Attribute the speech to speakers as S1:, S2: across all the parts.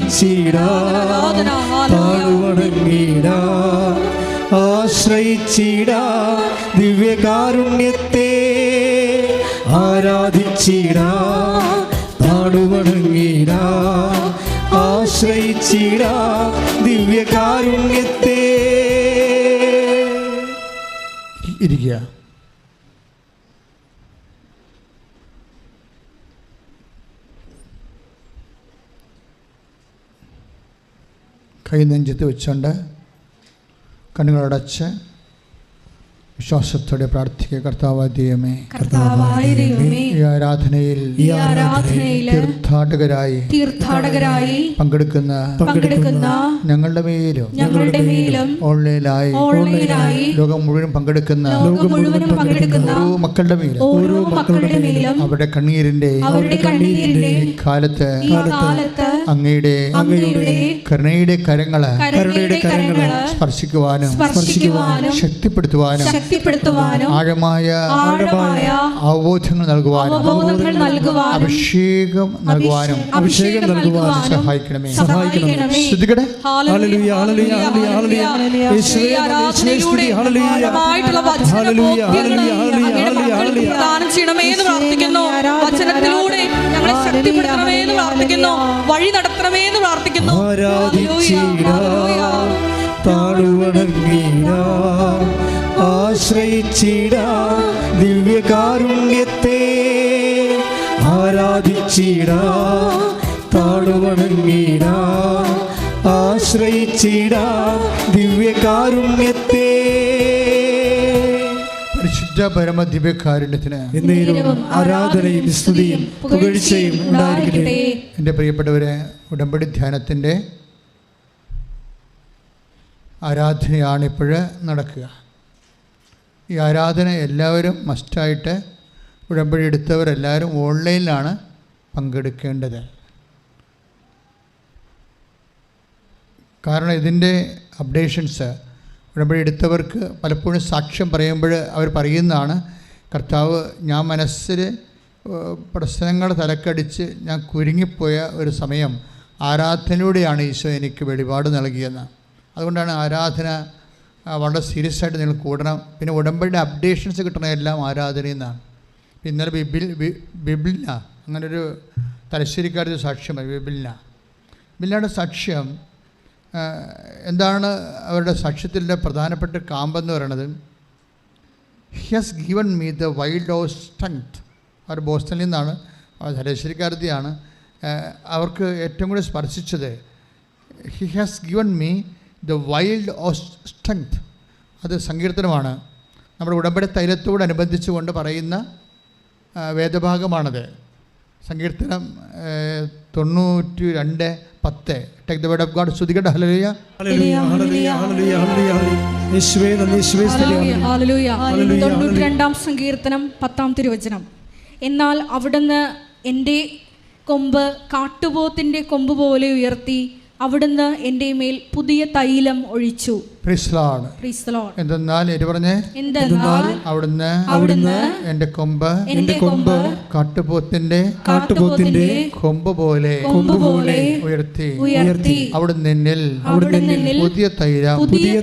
S1: ആരാധിച്ചിടാം, താഴ്വണങ്ങിടാം, ആശ്രയിച്ചിടാം ദിവ്യകാരുണ്യത്തെ. ആരാധിച്ചിടാം, താഴ്വണങ്ങിടാം, ആശ്രയിച്ചിടാം ദിവ്യകാരുണ്യത്തെ. ഇരിക്കുക. കൈ നെഞ്ചത്ത് വെച്ചുകൊണ്ട് കണ്ണുകളടച്ച് വിശ്വാസത്തോടെ പ്രാർത്ഥിക്കുക. കർത്താവായ ദൈവമേ, ഈ ആരാധനയിൽ തീർത്ഥാടകരായി പങ്കെടുക്കുന്ന ഞങ്ങളുടെ മേലും ഓൺലൈനായി ലോകം മുഴുവൻ പങ്കെടുക്കുന്ന ഓരോ മക്കളുടെ മേലും അവരുടെ കണ്ണീരിന്റെ കാലത്ത് അങ്ങയുടെ കരുണയുടെ കരങ്ങള് സ്പർശിക്കുവാനും ശക്തിപ്പെടുത്തുവാനും ആഴമായ അവബോധങ്ങൾ നൽകുവാനും അഭിഷേകം നൽകുവാനും സഹായിക്കണമേ. ശ്രദ്ധിക്കട്ടെ.
S2: വഴി നടത്തണമേ എന്ന് പ്രാർത്ഥിക്കുന്നു.
S1: ആശ്രയിച്ചിടാം ദിവ്യകാരുണ്യത്തെ. ആരാധിച്ചിടാം, താഴ്വണങ്ങിടാം, ആശ്രയിച്ചിടാം ദിവ്യകാരുണ്യത്തെ.
S3: പരിശുദ്ധ പരമ ദിവ്യകാരുണ്യത്തിന്
S1: എന്നേരവും ആരാധനയും സ്തുതിയും പുകഴ്ചയും ഉണ്ടായിരിക്കട്ടെ.
S3: എൻ്റെ പ്രിയപ്പെട്ടവരെ, ഉടമ്പടി ധ്യാനത്തിൻ്റെ ആരാധനയാണിപ്പോൾ നടക്കുക. ഈ ആരാധന എല്ലാവരും മസ്റ്റായിട്ട് ഉടമ്പടി എടുത്തവരെല്ലാവരും ഓൺലൈനിലാണ് പങ്കെടുക്കേണ്ടത്. കാരണം ഇതിൻ്റെ അപ്ഡേഷൻസ് ഉടമ്പടി എടുത്തവർക്ക് പലപ്പോഴും സാക്ഷ്യം പറയുമ്പോൾ അവർ പറയുന്നതാണ്, കർത്താവ്, ഞാൻ മനസ്സിൽ പ്രശ്നങ്ങൾ തലക്കടിച്ച് ഞാൻ കുരുങ്ങിപ്പോയ ഒരു സമയം ആരാധനയിലൂടെയാണ് ഈശോ എനിക്ക് വെളിപാട് നൽകിയെന്ന്. അതുകൊണ്ടാണ് ആരാധന വളരെ സീരിയസ് ആയിട്ട് നിങ്ങൾ കൂടണം. പിന്നെ ഉടമ്പടിയുടെ അപ്ഡേഷൻസ് കിട്ടണം എല്ലാം ആരാധനയിൽ നിന്നാണ്. ഇന്നലെ ബിബിലിന അങ്ങനൊരു തലശ്ശേരിക്കാരുടെ സാക്ഷ്യമായി. ബിബിലിനയുടെ സാക്ഷ്യം എന്താണ്? അവരുടെ സാക്ഷ്യത്തിൻ്റെ പ്രധാനപ്പെട്ട കാമ്പെന്ന് പറയുന്നത്, he has given me the wild of strength. അവർ ബോസ്റ്റണിൽ നിന്നാണ്, തലശ്ശേരിക്കാരത്തിയാണ്. അവർക്ക് ഏറ്റവും കൂടി സ്പർശിച്ചത് he has given me the wild of strength. അത് സങ്കീർത്തനമാണ്. നമ്മുടെ ഉടമ്പടി തൈലത്തോടനുബന്ധിച്ച് കൊണ്ട് പറയുന്ന വേദഭാഗമാണത്. സങ്കീർത്തനം 92:10. Take the word of God. സ്തുതിക്കട്ടെ. Hallelujah,
S1: hallelujah, hallelujah, hallelujah, hallelujah. യേശുവേ നന്ദി, യേശുവേ സ്തുതി.
S2: ഹല്ലേലൂയ. 92-ാം സങ്കീർത്തനം 10-ാം തിരുവചനം. എന്നാൽ അവിടുന്ന് എൻ്റെ കൊമ്പ് കാട്ടുപോത്തിൻ്റെ കൊമ്പ് പോലെ ഉയർത്തി, അവിടുന്ന് എൻ്റെ മേൽ പുതിയ തൈലം ഒഴിച്ചു.
S3: എന്തെന്നാൽ അവിടുന്ന് എൻ്റെ കൊമ്പ് കാട്ടുപോത്തിന്റെ കൊമ്പ് പോലെ ഉയർത്തി അവിടുന്ന് എന്നിൽ പുതിയ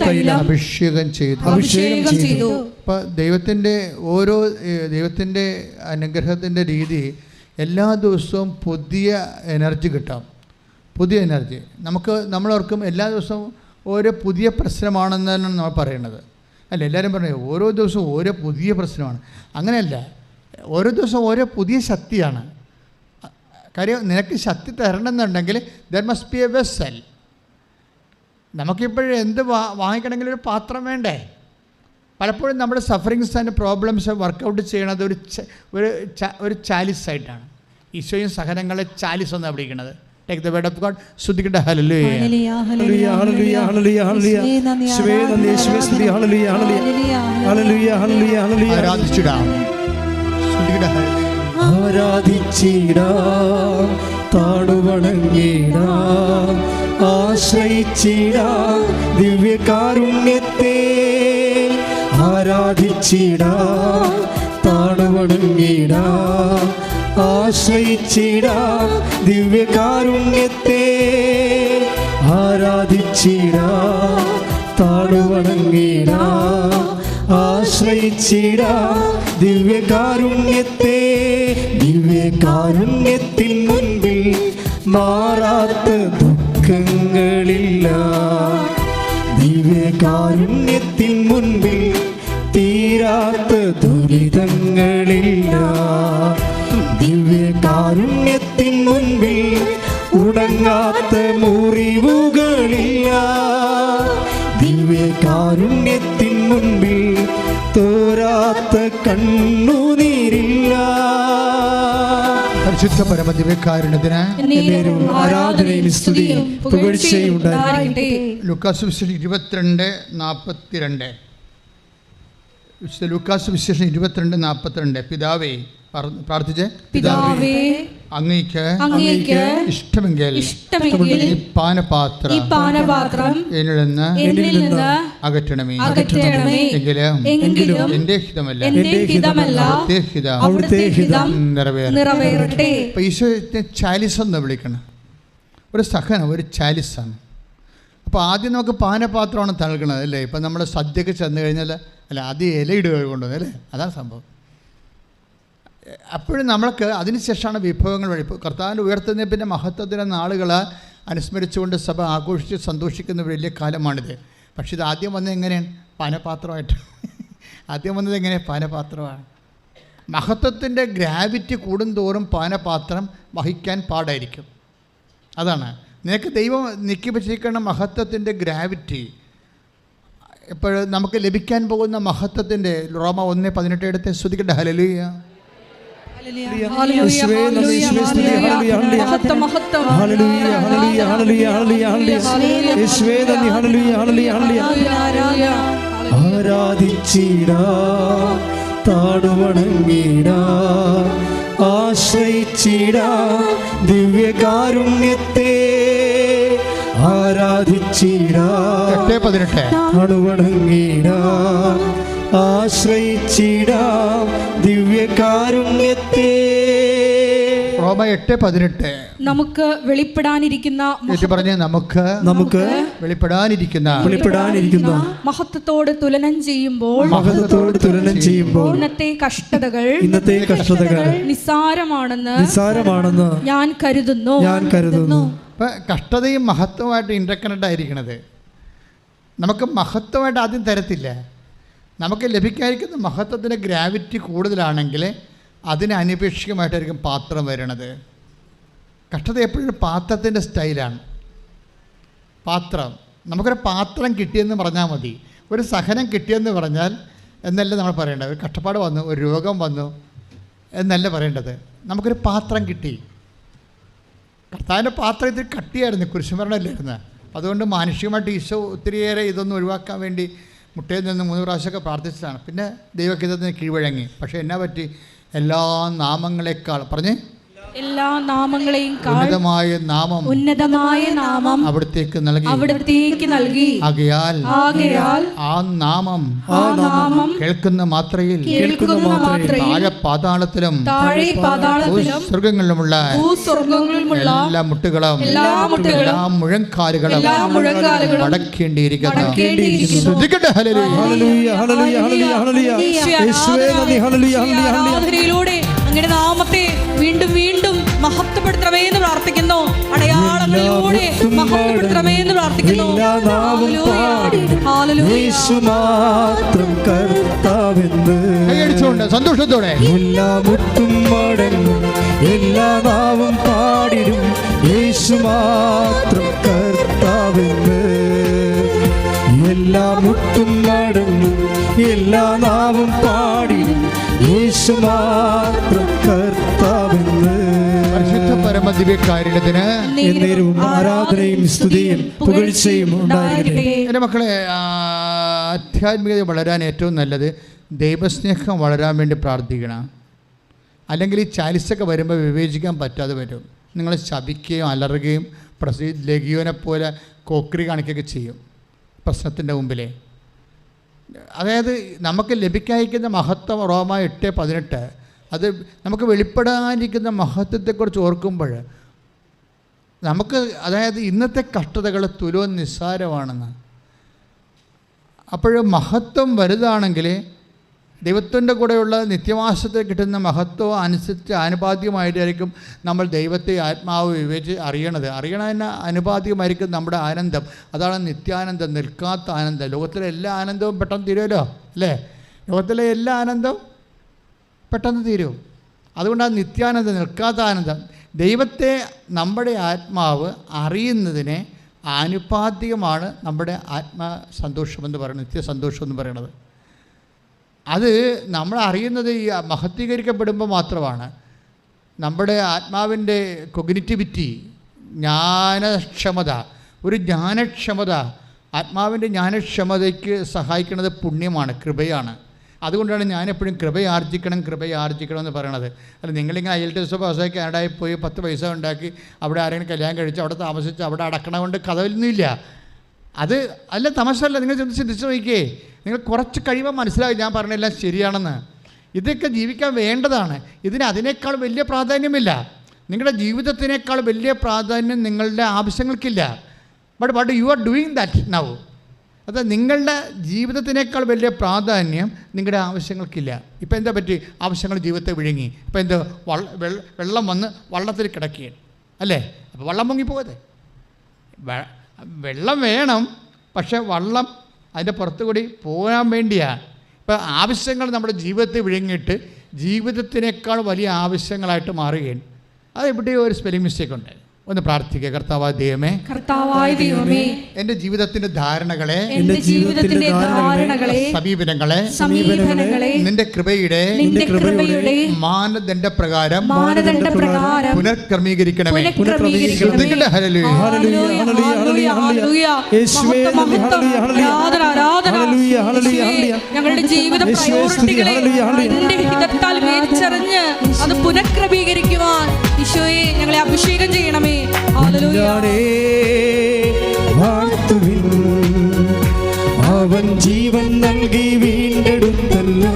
S3: തൈലം അഭിഷേകം ചെയ്തു. അപ്പൊ ദൈവത്തിന്റെ അനുഗ്രഹത്തിന്റെ രീതി എല്ലാ ദിവസവും പുതിയ എനർജി കിട്ടാം. പുതിയ എനർജി നമ്മളോർക്കും എല്ലാ ദിവസവും ഓരോ പുതിയ പ്രശ്നമാണെന്നാണ് നമ്മൾ പറയുന്നത്. അല്ല, എല്ലാവരും പറഞ്ഞു ഓരോ ദിവസവും ഓരോ പുതിയ പ്രശ്നമാണ്. അങ്ങനെയല്ല, ഓരോ ദിവസവും ഓരോ പുതിയ ശക്തിയാണ്. കാര്യം, നിനക്ക് ശക്തി തരണമെന്നുണ്ടെങ്കിൽ there must be a vessel. നമുക്കിപ്പോഴും എന്ത് വാങ്ങിക്കണമെങ്കിൽ ഒരു പാത്രം വേണ്ടേ? പലപ്പോഴും നമ്മുടെ സഫറിങ്സ് ആൻഡ് പ്രോബ്ലംസ് വർക്കൗട്ട് ചെയ്യണത് ഒരു ചാലിസായിട്ടാണ്. ഈശോയും സഹനങ്ങളെ ചാലിസ് എന്നാണ് വിളിക്കുന്നത്. Take the word of God. സ്തുതിക്കട്ടെ. Hallelujah, hallelujah, hallelujah, hallelujah, hallelujah. യേശുവേ നന്ദി, യേശുവേ സ്തുതി. Hallelujah, hallelujah, hallelujah, hallelujah, hallelujah. ആരാധിച്ചിടാം, സ്തുതിക്കട്ടെ. ആരാധിച്ചിടാം, താഴ്വണങ്ങിടാം, ആശ്രയിച്ചിടാം ദിവ്യകാരുണ്യത്തെ. ആരാധിച്ചിടാം, താഴ്വണങ്ങിടാം, ആശ്രയിച്ചിടാം ദിവ്യകാരുണ്യത്തെ.
S1: ആരാധിച്ചിടാ താടുവണങ്ങിടാ ആശ്രയിച്ചിടാ ദിവ്യകാരുണ്യത്തെ ദിവ്യകാരുണ്യത്തിൻ മുൻപിൽ മാറാത്ത ദുഃഖങ്ങളില്ല ദിവ്യകാരുണ്യത്തിൻ മുൻപിൽ തീരാത്ത ദുരിതങ്ങളില്ല ദിവ്യകാരുണ്യത്തിൻ മുൻപിൽ ഉണങ്ങാത്ത മുറിവുകളില്ല ദിവ്യകാരുണ്യത്തിൻ മുൻപിൽ തോരാത്ത കണ്ണുനീരില്ല.
S3: പരിശുദ്ധ പരമദിവ്യകാരുണ്യത്തിന്
S1: ആരാധനയും സ്തുതിയും പുകഴ്ചയും ഉണ്ടായിരിക്കട്ടെ.
S3: ലൂക്കാസ് വിശേഷം 22:42. വിശുദ്ധ ലൂക്കാസ് വിശേഷം 22:42. പിതാവേ പ്രാർത്ഥിച്ചേ.
S2: പിതാവേ
S3: അങ്ങേക്ക് ഇഷ്ടമെങ്കിൽ ഈ പാനപാത്രം എന്നിൽ നിന്ന് അകറ്റണമേ. എങ്കിലും എന്റെ ഹിതമല്ല അവിടുത്തെ ഹിതം നിറവേറട്ടെ. അപ്പൊ ഈശോയെ ചാലിസ് എന്ന് വിളിക്കണം. ഒരു സഹനം, ഒരു ചാലിസാണ്. അപ്പോൾ ആദ്യം നമുക്ക് പാനപാത്രമാണ് നൽകണത് അല്ലേ. ഇപ്പം നമ്മൾ സദ്യക്ക് ചെന്ന് കഴിഞ്ഞാൽ അല്ല ആദ്യം ഇലയിടുക കൊണ്ടുവന്നത് അല്ലേ, അതാണ് സംഭവം. അപ്പോഴും നമ്മൾക്ക് അതിനുശേഷമാണ് വിഭവങ്ങൾ വഴി. ഇപ്പോൾ കർത്താവിൻ്റെ ഉയർത്തുന്ന പിന്നെ മഹത്വത്തിൻ്റെ നാളുകൾ അനുസ്മരിച്ചുകൊണ്ട് സഭ ആഘോഷിച്ച് സന്തോഷിക്കുന്ന വലിയ കാലമാണിത്. പക്ഷേ ഇത് ആദ്യം വന്നത് എങ്ങനെയാണ്? പാനപാത്രമായിട്ട്. ആദ്യം വന്നത് എങ്ങനെ? പാനപാത്രമാണ്. മഹത്വത്തിൻ്റെ ഗ്രാവിറ്റി കൂടുന്തോറും പാനപാത്രം വഹിക്കാൻ പാടായിരിക്കും. അതാണ് നിനക്ക് ദൈവം നിക്കിപ്പിച്ചിരിക്കുന്ന മഹത്വത്തിൻ്റെ ഗ്രാവിറ്റി. ഇപ്പോൾ നമുക്ക് ലഭിക്കാൻ പോകുന്ന മഹത്വത്തിൻ്റെ റോമ 1:18 എടുത്ത് സ്തുതിക്കട്ടെ. ഹല്ലേലൂയ.
S1: ആരാധിച്ചിടാ താടുവണങ്ങിടാ ആശ്രയിച്ചിടാ ദിവ്യകാരുണ്യത്തെ ആരാധിച്ചിടാ
S3: 8:18
S1: താടുവണങ്ങിടാ ആശ്രയിച്ചിടാം ദിവ്യകാരുണ്യത്തെ.
S3: റോമ 8:18
S2: നമുക്ക് വെളിപ്പെടാനിരിക്കുന്ന
S3: പറഞ്ഞ് നമുക്ക് വെളിപ്പെടാനിരിക്കുന്ന
S2: മഹത്വത്തോട് തുലനം ചെയ്യുമ്പോൾ ഇന്നത്തെ കഷ്ടതകൾ നിസ്സാരമാണെന്ന് ഞാൻ കരുതുന്നു.
S3: ഇപ്പം കഷ്ടതയും മഹത്വമായിട്ട് ഇൻ്റർകണക്ട് ആയിരിക്കണത്. നമുക്ക് മഹത്വമായിട്ട് ആദ്യം തരത്തില്ല. നമുക്ക് ലഭിക്കാതിരിക്കുന്ന മഹത്വത്തിൻ്റെ ഗ്രാവിറ്റി കൂടുതലാണെങ്കിൽ അതിന് അനപേക്ഷികമായിട്ടായിരിക്കും പാത്രം വരണത്. കഷ്ടത എപ്പോഴും പാത്രത്തിൻ്റെ സ്റ്റൈലാണ്. പാത്രം, നമുക്കൊരു പാത്രം കിട്ടിയെന്ന് പറഞ്ഞാൽ മതി. ഒരു സഹനം കിട്ടിയെന്ന് പറഞ്ഞാൽ എന്നല്ല നമ്മൾ പറയേണ്ടത്. ഒരു കഷ്ടപ്പാട് വന്നു, ഒരു രോഗം വന്നു എന്നല്ല പറയേണ്ടത്. നമുക്കൊരു പാത്രം കിട്ടി. കർത്താവിൻ്റെ പാത്രം ഇതിൽ കട്ടിയായിരുന്നു, കുരിശുമരണമല്ലായിരുന്നു. അതുകൊണ്ട് മാനുഷികമായിട്ട് ഈശോ ഒത്തിരിയേറെ ഇതൊന്നും ഒഴിവാക്കാൻ വേണ്ടി മുട്ടയിൽ നിന്ന് 3 പ്രാവശ്യമൊക്കെ പ്രാർത്ഥിച്ചതാണ്. പിന്നെ ദൈവഹിതത്തിന് കീഴ്വഴങ്ങി. പക്ഷേ എന്നാ പറ്റി? എല്ലാ നാമങ്ങളെക്കാൾ പറഞ്ഞേ,
S2: എല്ലാ നാമങ്ങളെയും
S3: ഉന്നതമായ നാമം അവിടത്തേക്ക് നൽകി. ആകയാൽ ആ നാമം കേൾക്കുന്ന മാത്രയിൽ താഴെ പാതാളത്തിലും സ്വർഗങ്ങളിലുമുള്ള എല്ലാ മുട്ടുകളും എല്ലാ മുഴങ്കാലുകളും മടക്കേണ്ടിയിരിക്കുന്നു. ശ്രദ്ധിക്കട്ടെ.
S2: അങ്ങയുടെ നാമത്തെ വീണ്ടും വീണ്ടും മഹത്വപ്പെടുത്തണമേ എന്ന് പ്രാർത്ഥിക്കുന്നു. അടയാളങ്ങളിലൂടെ മഹത്വപ്പെടുത്തണമേ എന്ന് പ്രാർത്ഥിക്കുന്നു.
S3: സന്തോഷത്തോടെ
S1: എല്ലാ മുട്ടും മടങ്ങും, എല്ലാ നാവും പാടിടും, യേശു മാത്രം കർത്താവെന്ന്. എല്ലാ മുട്ടും മടങ്ങും, എല്ലാ നാവും പാടിടും, യേശു മാത്രം കർത്താവെന്ന്.
S3: പരിശുദ്ധ പരമദിവ്യകാരുണ്യത്തിന്
S1: ആരാധനയും സ്തുതിയും പുകഴ്ചയും ഉണ്ടായിരിക്കട്ടെ.
S3: എൻ്റെ മക്കളെ, ആധ്യാത്മികത വളരാൻ ഏറ്റവും നല്ലത് ദൈവസ്നേഹം വളരാൻ വേണ്ടി പ്രാർത്ഥിക്കണം. അല്ലെങ്കിൽ ഈ ചാലിസൊക്കെ വരുമ്പോൾ വിവേചിക്കാൻ പറ്റാതെ വരും. നിങ്ങൾ ശപിക്കുകയും അലറുകയും ലഘുവിനെ പോലെ കോക്രി കാണിക്കുകയൊക്കെ ചെയ്യും പ്രശ്നത്തിൻ്റെ മുമ്പിലേ. അതായത് നമുക്ക് ലഭിക്കാതിരിക്കുന്ന മഹത്വം റോമ 8:18 അത് നമുക്ക് വെളിപ്പെടാനിരിക്കുന്ന മഹത്വത്തെക്കുറിച്ച് ഓർക്കുമ്പോൾ നമുക്ക്, അതായത് ഇന്നത്തെ കഷ്ടതകൾ തുലോം നിസ്സാരമാണെന്ന്. അപ്പോൾ മഹത്വം വലുതാണെങ്കിൽ ദൈവത്തിൻ്റെ കൂടെയുള്ള നിത്യവാസത്തിൽ കിട്ടുന്ന മഹത്വം അനുസരിച്ച് ആനുപാതികമായിട്ടായിരിക്കും നമ്മൾ ദൈവത്തെ ആത്മാവ് വിവേചിച്ച് അറിയണതിന് ആനുപാതികമായിരിക്കും നമ്മുടെ ആനന്ദം. അതാണ് നിത്യാനന്ദം, നിൽക്കാത്ത ആനന്ദം. ലോകത്തിലെ എല്ലാ ആനന്ദവും പെട്ടെന്ന് തീരുമല്ലോ, അല്ലേ? ലോകത്തിലെ എല്ലാ ആനന്ദവും പെട്ടെന്ന് തീരും. അതുകൊണ്ടാണ് നിത്യാനന്ദം, നിൽക്കാത്ത ആനന്ദം. ദൈവത്തെ നമ്മുടെ ആത്മാവ് അറിയുന്നതിനെ ആനുപാതികമാണ് നമ്മുടെ ആത്മസന്തോഷമെന്ന് പറയുന്നത്, നിത്യസന്തോഷം എന്ന് പറയുന്നത്. അത് നമ്മൾ അറിയുന്നത് ഈ മഹത്വീകരിക്കപ്പെടുമ്പോൾ മാത്രമാണ്. നമ്മുടെ ആത്മാവിൻ്റെ കൊഗ്നിറ്റിവിറ്റി, ജ്ഞാനക്ഷമത, ഒരു ജ്ഞാനക്ഷമത, ആത്മാവിൻ്റെ ജ്ഞാനക്ഷമതയ്ക്ക് സഹായിക്കുന്നത് പുണ്യമാണ്, കൃപയാണ്. അതുകൊണ്ടാണ് ഞാനെപ്പോഴും കൃപയാർജിക്കണം എന്ന് പറയണത്. അല്ല, നിങ്ങളിങ്ങനെ IELTS പാസ്സായി കാനഡയിൽ പോയി 10 പൈസ ഉണ്ടാക്കി അവിടെ ആരെങ്കിലും കല്യാണം കഴിച്ച് അവിടെ താമസിച്ച് അവിടെ അടക്കണ കൊണ്ട് കഥയൊന്നുമില്ല. അത് അല്ല, തമാശല്ല. നിങ്ങൾ ചിന്തിച്ച് നോക്കിയേ, നിങ്ങൾ കുറച്ച് കഴിയുമ്പോൾ മനസ്സിലായി ഞാൻ പറഞ്ഞെല്ലാം ശരിയാണെന്ന്. ഇതൊക്കെ ജീവിക്കാൻ വേണ്ടതാണ്. അതിനേക്കാൾ വലിയ പ്രാധാന്യമില്ല. നിങ്ങളുടെ ജീവിതത്തിനേക്കാൾ വലിയ പ്രാധാന്യം നിങ്ങളുടെ ആവശ്യങ്ങൾക്കില്ല. But you are doing that now. അത് നിങ്ങളുടെ ജീവിതത്തിനേക്കാൾ വലിയ പ്രാധാന്യം നിങ്ങളുടെ ആവശ്യങ്ങൾക്കില്ല. ഇപ്പം എന്താ പറ്റി? ആവശ്യങ്ങൾ ജീവിതത്തെ വിഴുങ്ങി. ഇപ്പം എന്താ, വെള്ളം വന്ന് വള്ളത്തിൽ കിടക്കുകയാണ്, അല്ലേ? അപ്പോൾ വള്ളം പൊങ്ങിപ്പോകരുത്. വെള്ളം വേണം, പക്ഷേ വള്ളം അതിൻ്റെ പുറത്തുകൂടി പോകാൻ വേണ്ടിയാണ്. ഇപ്പം ആവശ്യങ്ങൾ നമ്മുടെ ജീവിതത്തെ വിഴുങ്ങിയിട്ട് ജീവിതത്തിനേക്കാൾ വലിയ ആവശ്യങ്ങളായിട്ട് മാറുകയാണ്. അത് എവിടെയോ ഒരു സ്പെല്ലിംഗ് മിസ്റ്റേക്ക് ഉണ്ട്. ഒന്ന് പ്രാർത്ഥിക്കുക. കർത്താവായ ദൈവമേ, എൻ്റെ ജീവിതത്തിന്റെ ധാരണകളെ, സമീപനങ്ങളെ നിന്റെ കൃപയുടെ മാനദണ്ഡ പ്രകാരം പുനർക്രമീകരിക്കണമേ.
S2: ഞങ്ങളുടെ ജീവിത പ്രയോറിറ്റികളെ ഹിതത്താൽ മേൽച്ചറിഞ്ഞ് അത് പുനഃക്രമീകരിക്കുവാൻ ഈശോയെ ഞങ്ങളെ അഭിഷേകം ചെയ്യണമേ.
S1: അവൻ ജീവൻ നൽകി വീണ്ടെടുത്തല്ലോ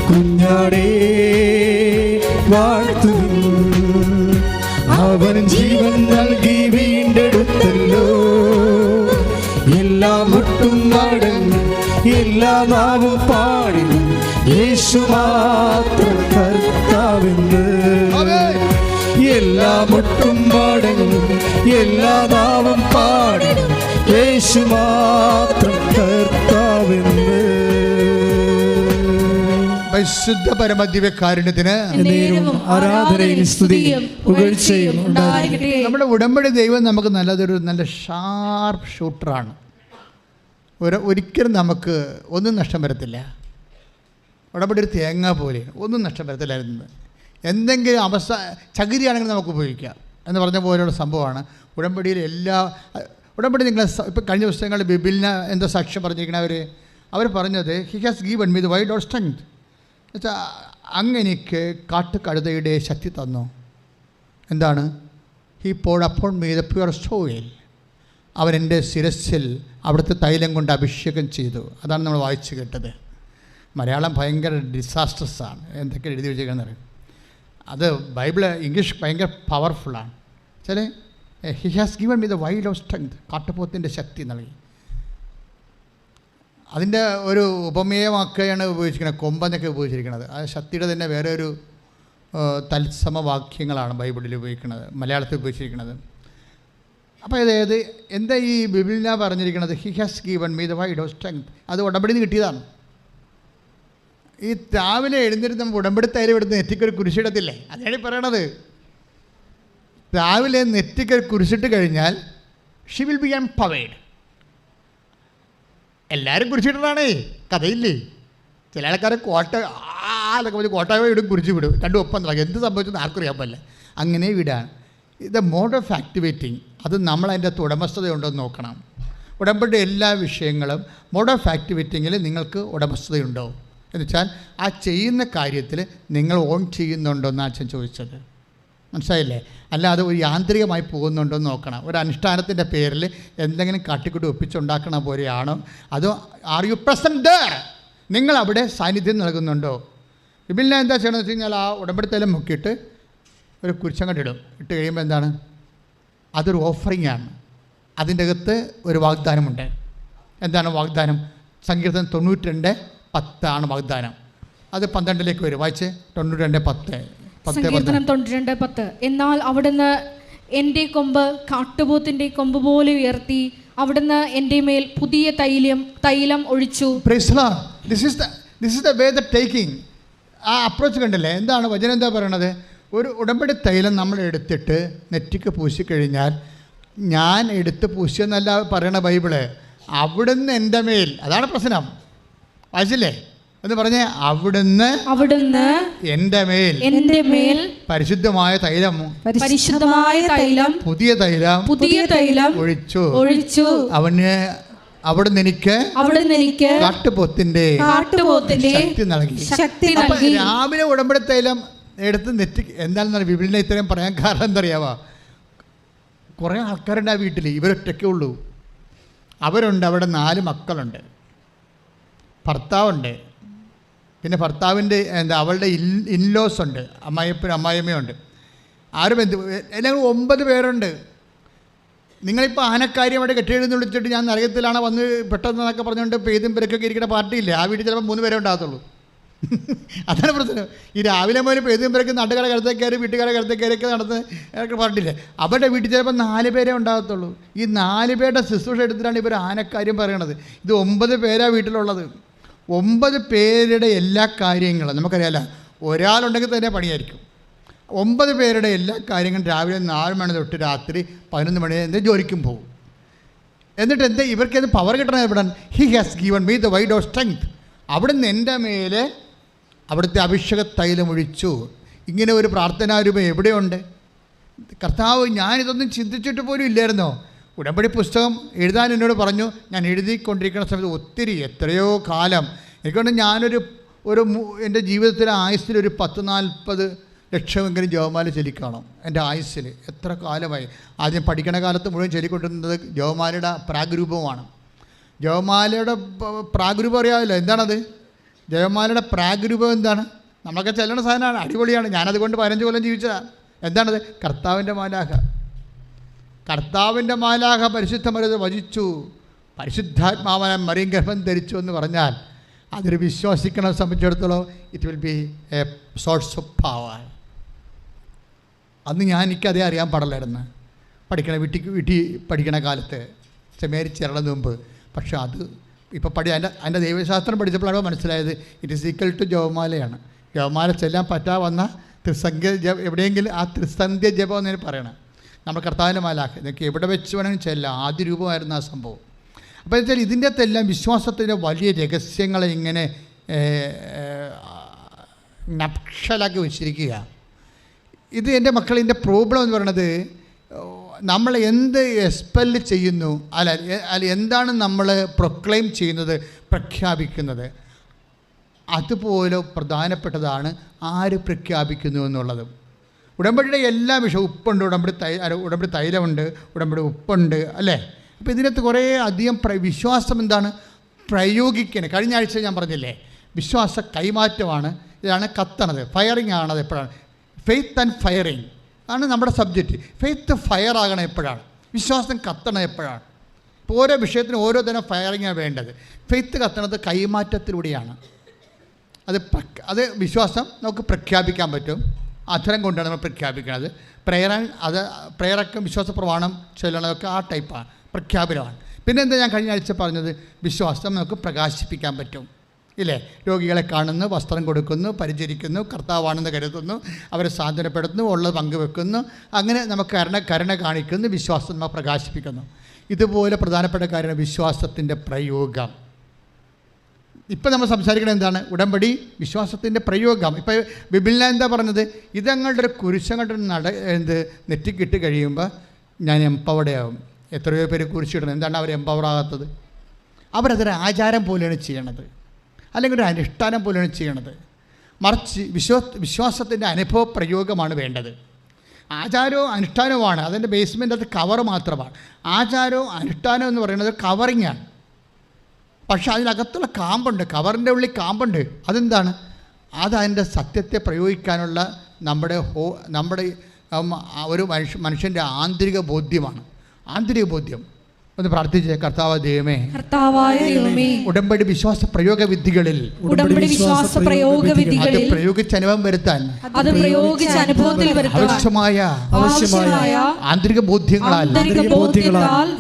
S1: കുഞ്ഞാടേ, വാഴ്ത്തുവിൻ. അവൻ ജീവൻ നൽകി വീണ്ടെടുത്തല്ലോ. എല്ലാ മുട്ടും മടങ്ങും, എല്ലാ നാവും പാടി യേശു മാത്രം കർത്താവെന്ന്. എല്ലാ മുട്ടും മടങ്ങും, എല്ലാ നാവും പാടി യേശു മാത്രം കർത്താവെന്ന്.
S3: പരിശുദ്ധ പരമദിവ്യകാരുണ്യത്തിന്
S1: ആരാധനയും സ്തുതിയും പുകഴ്ചയും ഉണ്ടായിരിക്കട്ടെ.
S3: നമ്മുടെ ഉടമ്പടി ദൈവം നമുക്ക് നല്ല ഷാർപ്പ് ഷൂട്ടറാണ്. ഒരിക്കലും നമുക്ക് ഒന്നും നഷ്ടം വരത്തില്ല. ഉടമ്പടി ഒരു തേങ്ങ പോലെയാണ്, ഒന്നും നഷ്ടം വരത്തില്ലായിരുന്നു. എന്തെങ്കിലും ചകിരിയാണെങ്കിൽ നമുക്ക് ഉപയോഗിക്കാം എന്ന് പറഞ്ഞ പോലെയുള്ള സംഭവമാണ് ഉടമ്പടിയിൽ. ഉടമ്പടി നിങ്ങൾ ഇപ്പോൾ കഴിഞ്ഞ പുസ്തകങ്ങളിൽ ബിബിലിന് എന്താ സാക്ഷ്യം പറഞ്ഞിരിക്കണ അവർ പറഞ്ഞത്, he has given me the wide or strength. എന്നുവെച്ചാൽ അങ്ങനെക്ക് കാട്ടുകഴുതയുടെ ശക്തി തന്നു. എന്താണ്? He poured upon me the pure soil. അവൻ എൻ്റെ ശിരസ്സിൽ അവിടുത്തെ തൈലം കൊണ്ട് അഭിഷേകം ചെയ്തു. അതാണ് നമ്മൾ വായിച്ചു കേട്ടത്. മലയാളം ഭയങ്കര ഡിസാസ്റ്റർസാണ്, എന്തൊക്കെ എഴുതി വെച്ചേക്കാന്ന് പറയും. അത് ഇംഗ്ലീഷ് ഭയങ്കര പവർഫുള്ളാണ്. ചില he has given me the wide of strength. കാട്ടുപോത്തിൻ്റെ ശക്തി നൽകി. അതിൻ്റെ ഒരു ഉപമേയമാക്കുകയാണ് ഉപയോഗിച്ചിരിക്കുന്നത്, കൊമ്പെന്നൊക്കെ ഉപയോഗിച്ചിരിക്കുന്നത്. ആ ശക്തിയുടെ തന്നെ വേറെ ഒരു തത്സമ വാക്യങ്ങളാണ് ബൈബിളിൽ ഉപയോഗിക്കുന്നത്, മലയാളത്തിൽ ഉപയോഗിച്ചിരിക്കുന്നത്. അപ്പോൾ അതായത് എന്താ ഈ ബിബിളിനാ പറഞ്ഞിരിക്കുന്നത്? He has given me the wide of strength. അത് ഉടമ്പടിയിൽ നിന്ന് കിട്ടിയതാണ്. ഈ രാവിലെ എഴുന്നേറ്റ് നമ്മൾ ഉടമ്പടിത്തൈര് എടുത്ത് നെറ്റിക്കൊരു കുരിശിടത്തില്ലേ, അതാണ് പറയണത്. രാവിലെ നെറ്റിക്കൊരു കുരിശിട്ട് കഴിഞ്ഞാൽ ഷി വിൽ ബി എംപവേർഡ്. എല്ലാവരും കുരിശിട്ടതാണേ, കഥയില്ലേ. ചില ആൾക്കാർ കോട്ടയം ഇടും, കുരിശ് വിടും, രണ്ടും ഒപ്പം തുടങ്ങി. എന്ത് സംഭവിച്ചെന്ന് ആർക്കും അറിയാൻ പറ്റില്ല. അങ്ങനെ വിടാൻ ഇത് മോഡ് ഓഫ് ആക്ടിവേറ്റിംഗ്. അത് നമ്മളതിൻ്റെ അകത്ത് ഉടമസ്ഥതയുണ്ടോ എന്ന് നോക്കണം. ഉടമ്പടി എല്ലാ വിഷയങ്ങളും മോഡ് ഓഫ് ആക്ടിവേറ്റിങ്ങിൽ നിങ്ങൾക്ക് ഉടമസ്ഥതയുണ്ടോ എന്ന് വെച്ചാൽ ആ ചെയ്യുന്ന കാര്യത്തിൽ നിങ്ങൾ ഓൺ ചെയ്യുന്നുണ്ടോ എന്ന് അച്ഛൻ ചോദിച്ചത്. മനസ്സിലായില്ലേ? അല്ലാതെ ഒരു യാന്ത്രികമായി പോകുന്നുണ്ടോ എന്ന് നോക്കണം. ഒരു അനുഷ്ഠാനത്തിൻ്റെ പേരിൽ എന്തെങ്കിലും കാട്ടിക്കൂട്ടി ഒപ്പിച്ചുണ്ടാക്കണ പോലെയാണോ, അതോ ആർ യു പ്രസൻറ്റ് ദേർ? നിങ്ങൾ അവിടെ സാന്നിധ്യം നൽകുന്നുണ്ടോ? ബിബിലിനെ എന്താ ചെയ്യണമെന്ന് വെച്ച് കഴിഞ്ഞാൽ ആ ഉടമ്പടിത്തൈലം മുക്കിയിട്ട് ഒരു കുരിശങ്ങോട്ട് ഇടും. ഇട്ട് കഴിയുമ്പോൾ എന്താണ്? അതൊരു ഓഫറിംഗ് ആണ്. അതിൻ്റെ അകത്ത് ഒരു വാഗ്ദാനമുണ്ട്. എന്താണ് വാഗ്ദാനം? സങ്കീർത്തനം 92:10 വാഗ്ദാനം. അത് 12 വരും. വായിച്ച് 92:10.
S2: സങ്കീർത്തനം 92:10. എന്നാൽ അവിടുന്ന് എൻ്റെ കൊമ്പ് കാട്ടുപോത്തിൻ്റെ കൊമ്പ് പോലെ ഉയർത്തി, അവിടുന്ന് എൻ്റെ മേൽ പുതിയ തൈലം ഒഴിച്ചു.
S3: This is the way the taking. ആ അപ്രോച്ച് കണ്ടില്ലേ? എന്താണ് വചനം എന്താ പറയണത്? ഒരു ഉടമ്പടി തൈലം നമ്മൾ എടുത്തിട്ട് നെറ്റിക്ക് പൂശിക്കഴിഞ്ഞാൽ, ഞാൻ എടുത്ത് പൂശിയെന്നല്ല പറയണ ബൈബിള്, അവിടുന്ന് എൻ്റെ മേൽ, അതാണ് പ്രശ്നം. വായിച്ചില്ലേ എന്ന് പറഞ്ഞേ? അവിടുന്ന് എൻ്റെ മേൽ പരിശുദ്ധമായ തൈലം പുതിയ തൈലം ഒഴിച്ചു. അവിടുന്ന് എനിക്ക് കാട്ടുപോത്തിന്റെ ശക്തി നൽകി. രാവിലെ ഉടമ്പടി തൈലം എടുത്ത് നെറ്റി എന്താണെന്ന് വിപിലിനെ ഇത്രയും പറയാൻ കാരണം എന്തറിയാവാ? കുറേ ആൾക്കാരുണ്ട് ആ വീട്ടിൽ, ഇവരൊറ്റയ്ക്കേ ഉള്ളൂ. അവരുണ്ട്, അവിടെ 4 മക്കളുണ്ട്, ഭർത്താവുണ്ട്, പിന്നെ ഭർത്താവിൻ്റെ അവളുടെ ഇൻലോസ് ഉണ്ട്, അമ്മായിയമ്മയുണ്ട്, ആരും എല്ലാം 9 പേരുണ്ട്. നിങ്ങളിപ്പോൾ ആനക്കാരി അവിടെ കെട്ടിയെഴുന്ന് വിളിച്ചിട്ട് ഞാൻ നരകത്തിലാണ് വന്ന് പെട്ടെന്നൊക്കെ പറഞ്ഞുകൊണ്ട് പെയ്തും പെരക്കൊക്കെ ഇരിക്കുന്ന പാർട്ടിയില്ല. ആ വീട്ടിൽ ചിലപ്പോൾ 3 പേരേ ഉണ്ടാകത്തുള്ളൂ. അതാണ് പ്രശ്നം. ഈ രാവിലെ മുതൽ പെയ്തും പെരക്ക് നാട്ടുകാരെ കരുത്തെ കയറി വീട്ടുകാരെ കരുത്തെ കയറിയൊക്കെ നടന്ന് പാർട്ടിയില്ല. അവരുടെ വീട്ടിൽ ചിലപ്പോൾ 4 പേരേ ഉണ്ടാകത്തുള്ളൂ. ഈ 4 പേരുടെ ശുശ്രൂഷ എടുത്തിട്ടാണ് ഇവർ ആനക്കാര്യം പറയണത്. ഇത് 9 പേരാണ് വീട്ടിലുള്ളത്. 9 പേരുടെ എല്ലാ കാര്യങ്ങളും നമുക്കറിയാമല്ലോ, ഒരാളുണ്ടെങ്കിൽ തന്നെ പണിയായിരിക്കും. 9 പേരുടെ എല്ലാ കാര്യങ്ങളും രാവിലെ 4 മണി തൊട്ട് രാത്രി 11 മണി എന്തെങ്കിലും ജോലിക്കും പോകും. എന്നിട്ട് എന്താ ഇവർക്ക് പവർ കിട്ടണം എവിടെ? He has given me the wide of strength. അവിടുന്ന് എൻ്റെ മേലെ അവിടുത്തെ അഭിഷേക തൈലം ഒഴിച്ചു. ഇങ്ങനെ ഒരു പ്രാർത്ഥനാരൂപം എവിടെയുണ്ട്? കർത്താവ്, ഞാനിതൊന്നും ചിന്തിച്ചിട്ട് പോലും ഇല്ലായിരുന്നോ? ഉടമ്പടി പുസ്തകം എഴുതാൻ എന്നോട് പറഞ്ഞു. ഞാൻ എഴുതിക്കൊണ്ടിരിക്കുന്ന സമയത്ത് ഒത്തിരി എത്രയോ കാലം എനിക്കൊണ്ട് ഞാനൊരു എൻ്റെ ജീവിതത്തിലെ ആയുസ്സിൽ ഒരു 10-40 ലക്ഷമെങ്കിലും ജപമാല ചൊല്ലിക്കാണും എൻ്റെ ആയുസ്സിൽ. എത്ര കാലമായി. ആദ്യം പഠിക്കണ കാലത്ത് മുഴുവൻ ചൊല്ലിക്കൊണ്ടിരുന്നത് ജപമാലയുടെ പ്രാഗ്രൂപമാണ്. ജപമാലയുടെ പ്രാഗ്രൂപം അറിയാമല്ലോ എന്താണത്? ജപമാലയുടെ പ്രാഗ്രൂപം എന്താണ്? നമ്മളൊക്കെ ചെല്ലണ സാധനമാണ്, അടിപൊളിയാണ്. ഞാനതുകൊണ്ട് 15 കൊല്ലം ജീവിച്ചതാണ്. എന്താണത്? കർത്താവിൻ്റെ മാലാഖ പരിശുദ്ധ മറിയത്തെ വചിച്ചു, പരിശുദ്ധാത്മാവനെ മറിയം ഗർഭം ധരിച്ചു എന്ന് പറഞ്ഞാൽ അതൊരു വിശ്വസിക്കണ സംബന്ധിച്ചിടത്തോളം it will be A source of power. അന്ന് എനിക്കതേ അറിയാൻ പാടില്ലായിരുന്നു വീട്ടിൽ പഠിക്കണ കാലത്ത്, സെമിനാരി ചേർന്നതിന് മുമ്പ്. പക്ഷേ അത് ഇപ്പോൾ അതിൻ്റെ ദൈവശാസ്ത്രം പഠിച്ചപ്പോഴാണ് മനസ്സിലായത് ഇറ്റ് ഈസ് ഈക്വൽ ടു ജപമാലയാണ്. ജപമാല ചെല്ലാൻ പറ്റാവുന്ന ത്രിസന്ധ്യ എവിടെയെങ്കിലും ആ ത്രിസന്ധ്യ ജപം എന്നതിന് പറയണം. നമ്മൾ കർത്താവിൻ്റെ മാലാഖ ഇതൊക്കെ എവിടെ വെച്ച് വേണമെങ്കിൽ ചെല്ലാം. ആദ്യ രൂപമായിരുന്നു ആ സംഭവം. അപ്പോൾ വെച്ചാൽ ഇതിൻ്റെ അകത്തെല്ലാം വിശ്വാസത്തിൻ്റെ വലിയ രഹസ്യങ്ങളെ ഇങ്ങനെ നക്ഷലാക്കി വെച്ചിരിക്കുക. ഇത് എൻ്റെ മക്കളിൻ്റെ പ്രോബ്ലം എന്ന് പറയുന്നത്, നമ്മൾ എന്ത് എക്സ്പെല് ചെയ്യുന്നു, അല്ല എന്താണ് നമ്മൾ പ്രൊക്ലെയിം ചെയ്യുന്നത്, പ്രഖ്യാപിക്കുന്നത്, അതുപോലെ പ്രധാനപ്പെട്ടതാണ് ആര് പ്രഖ്യാപിക്കുന്നു എന്നുള്ളത്. ഉടമ്പടിയുടെ എല്ലാ വിഷയവും ഉപ്പുണ്ട്, ഉടമ്പടി തൈലമുണ്ട്, ഉടമ്പടി ഉപ്പുണ്ട്, അല്ലേ? അപ്പോൾ ഇതിനകത്ത് കുറേ അധികം വിശ്വാസം എന്താണ് പ്രയോഗിക്കുന്നത്. കഴിഞ്ഞ ആഴ്ച ഞാൻ പറഞ്ഞില്ലേ, വിശ്വാസ കൈമാറ്റമാണ്. ഇതാണ് കത്തണത്, ഫയറിങ് ആണത്. എപ്പോഴാണ് ഫെയ്ത്ത് ആൻഡ് ഫയറിങ് ആണ് നമ്മുടെ സബ്ജക്റ്റ്. ഫെയ്ത്ത് ഫയർ ആകണം എപ്പോഴാണ്, വിശ്വാസം കത്തണം എപ്പോഴാണ്. ഇപ്പോൾ ഓരോ വിഷയത്തിനും ഓരോ തരം ഫയറിങ്ങാണ് വേണ്ടത്. ഫെയ്ത്ത് കത്തണത് കൈമാറ്റത്തിലൂടെയാണ്. അത് വിശ്വാസം നമുക്ക് പ്രഖ്യാപിക്കാൻ പറ്റും. അധരം കൊണ്ടാണ് നമ്മൾ പ്രഖ്യാപിക്കുന്നത്. പ്രേയറൊക്കെ വിശ്വാസ പ്രമാണം ചൊല്ലണതൊക്കെ ആ ടൈപ്പാണ്, പ്രഖ്യാപനമാണ്. പിന്നെന്താ ഞാൻ കഴിഞ്ഞ ആഴ്ച പറഞ്ഞത്, വിശ്വാസം നമുക്ക് പ്രകാശിപ്പിക്കാൻ പറ്റും, ഇല്ലേ? രോഗികളെ കാണുന്നു, വസ്ത്രം കൊടുക്കുന്നു, പരിചരിക്കുന്നു, കർത്താവാണെന്ന് കരുതുന്നു, അവരെ സാന്ത്വനപ്പെടുത്തുന്നു, ഉള്ളത് പങ്കുവെക്കുന്നു, അങ്ങനെ നമുക്ക് കരുണ കാണിക്കുന്നു, വിശ്വാസം നമ്മൾ പ്രകാശിപ്പിക്കുന്നു. ഇതുപോലെ പ്രധാനപ്പെട്ട കാര്യമാണ് വിശ്വാസത്തിൻ്റെ പ്രയോഗം. ഇപ്പം നമ്മൾ സംസാരിക്കുന്നത് എന്താണ്? ഉടമ്പടി വിശ്വാസത്തിൻ്റെ പ്രയോഗം. ഇപ്പോൾ ബിബിളിനെ എന്താ പറഞ്ഞത്? ഇതങ്ങളുടെ ഒരു കുരിശങ്ങളുടെ നെറ്റിക്കിട്ട് കഴിയുമ്പോൾ ഞാൻ എംപവർഡ് ആവും. എത്രയോ പേര് കുരിശിടുന്നത്. എന്താണ് അവർ എംപവർ ആകാത്തത്? അവരതൊരു ആചാരം പോലെയാണ് ചെയ്യണത്, അല്ലെങ്കിൽ ഒരു അനുഷ്ഠാനം പോലെയാണ് ചെയ്യണത്. മറിച്ച് വിശ്വാസത്തിൻ്റെ അനുഭവ പ്രയോഗമാണ് വേണ്ടത്. ആചാരവും അനുഷ്ഠാനവുമാണ് അതിൻ്റെ ബേസ്മെൻ്റ്, അത് കവർ മാത്രമാണ്. ആചാരവും അനുഷ്ഠാനവും എന്ന് പറയുന്നത് കവറിങ്ങാണ്. പക്ഷെ അതിനകത്തുള്ള കാമ്പുണ്ട്, കവറിൻ്റെ ഉള്ളിൽ കാമ്പുണ്ട്. അതെന്താണ്? അതതിൻ്റെ സത്യത്തെ പ്രയോഗിക്കാനുള്ള നമ്മുടെ ഒരു മനുഷ്യൻ്റെ ആന്തരിക ബോധ്യമാണ്. ആന്തരിക ബോധ്യം. ഒന്ന് പ്രാർത്ഥിച്ചേ. കർത്താവായ ദൈവമേ, ഉടമ്പടി വിശ്വാസ പ്രയോഗ വിധികളിൽ അത് പ്രയോഗിച്ച് അനുഭവം വരുത്താൻ ആവശ്യമായ ആന്തരിക ബോധ്യങ്ങളാൽ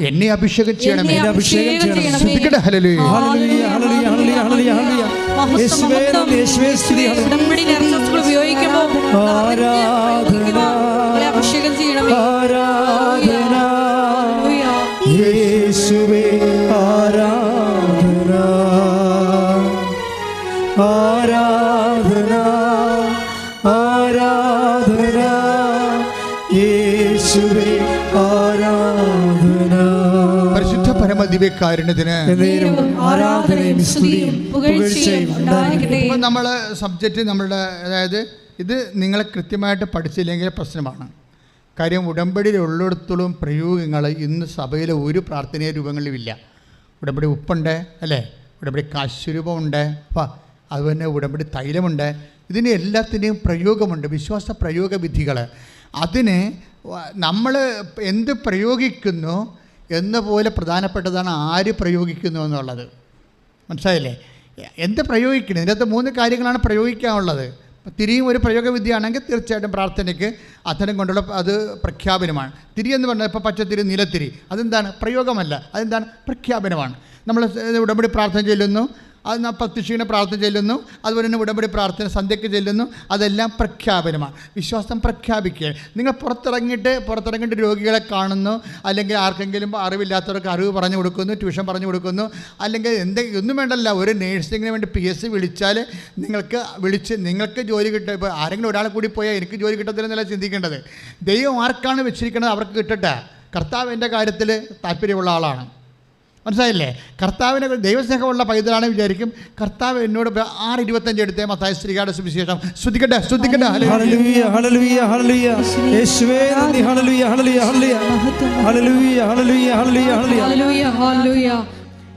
S3: എന്നെ അഭിഷേകം ചെയ്യണമേ.
S1: യേശുവേ ആരാധന, ആരാധന, ആരാധന, യേശുവേ ആരാധന.
S3: പരിശുദ്ധ പരമദിവ്യകാരുണ്യത്തിന്
S1: ആരാധനയും സ്തുതിയും പുകഴ്ചയും ഉണ്ടായിരിക്കട്ടെ.
S3: നമ്മൾ സബ്ജക്റ്റ് നമ്മളുടെ, അതായത് ഇത് നിങ്ങളെ കൃത്യമായിട്ട് പഠിച്ചില്ലെങ്കിൽ പ്രശ്നമാണ്. കാര്യം ഉടമ്പടിയിൽ ഉള്ളിടത്തോളം പ്രയോഗങ്ങൾ ഇന്ന് സഭയിലെ ഒരു പ്രാർത്ഥനീയ രൂപങ്ങളിലുമില്ല. ഉടമ്പടി ഉപ്പുണ്ട് അല്ലേ, ഉടമ്പടി കാശുരൂപമുണ്ട്, അതുപോലെ ഉടമ്പടി തൈലമുണ്ട്. ഇതിന് എല്ലാത്തിൻ്റെയും പ്രയോഗമുണ്ട്, വിശ്വാസ പ്രയോഗ വിധികൾ. അതിന് നമ്മൾ എന്ത് പ്രയോഗിക്കുന്നു എന്ന പോലെ പ്രധാനപ്പെട്ടതാണ് ആര് പ്രയോഗിക്കുന്നു എന്നുള്ളത്. മനസ്സിലായില്ലേ? എന്ത് പ്രയോഗിക്കണം, ഇതിനകത്ത് 3 കാര്യങ്ങളാണ് പ്രയോഗിക്കാനുള്ളത്. തിരിയും ഒരു പ്രയോഗവിദ്യയാണെങ്കിൽ തീർച്ചയായിട്ടും പ്രാർത്ഥനയ്ക്ക് അത്തരം കൊണ്ടുള്ള അത് പ്രഖ്യാപനമാണ്. തിരി എന്ന് പറഞ്ഞാൽ ഇപ്പോൾ പച്ചത്തിരി, നിലത്തിരി, അതെന്താണ്? പ്രയോഗമല്ല, അതെന്താണ്? പ്രഖ്യാപനമാണ്. നമ്മൾ ഉടമ്പടി പ്രാർത്ഥന ചെല്ലുന്നു, അത് പ്രത്യക്ഷീണ പ്രാർത്ഥന ചെല്ലുന്നു, അതുപോലെ തന്നെ ഉടമ്പടി പ്രാർത്ഥന സന്ധ്യയ്ക്ക് ചെല്ലുന്നു, അതെല്ലാം പ്രഖ്യാപനമാണ്. വിശ്വാസം പ്രഖ്യാപിക്കുക. നിങ്ങൾ പുറത്തിറങ്ങിയിട്ട് രോഗികളെ കാണുന്നു, അല്ലെങ്കിൽ ആർക്കെങ്കിലും അറിവില്ലാത്തവർക്ക് അറിവ് പറഞ്ഞു കൊടുക്കുന്നു, ട്യൂഷൻ പറഞ്ഞു കൊടുക്കുന്നു, അല്ലെങ്കിൽ ഒന്നും വേണ്ടല്ല, ഒരു നേഴ്സിങ്ങിന് വേണ്ടി PSC വിളിച്ചാൽ നിങ്ങൾക്ക് ജോലി കിട്ടും. ഇപ്പോൾ ആരെങ്കിലും ഒരാളെ കൂടി പോയാൽ എനിക്ക് ജോലി കിട്ടത്തില്ലെന്നല്ല ചിന്തിക്കേണ്ടത്. ദൈവം ആർക്കാണ് വെച്ചിരിക്കുന്നത് അവർക്ക് കിട്ടട്ടെ. കർത്താവ് എൻ്റെ കാര്യത്തിൽ താല്പര്യമുള്ള ആളാണ്. മനസ്സിലായില്ലേ? കർത്താവിനെ ദൈവസ്നേഹമുള്ള പൈതലാണ് വിചാരിക്കും. കർത്താവ് എന്നോട് 6:25 എടുത്തേ മത്തായി ശ്രീകാരുടെ സുവിശേഷം. ശ്രദ്ധിക്കട്ടെ.
S1: Hallelujah, hallelujah, hallelujah. യേശുവേ നന്ദി. Hallelujah, hallelujah, hallelujah, hallelujah, hallelujah, hallelujah, hallelujah.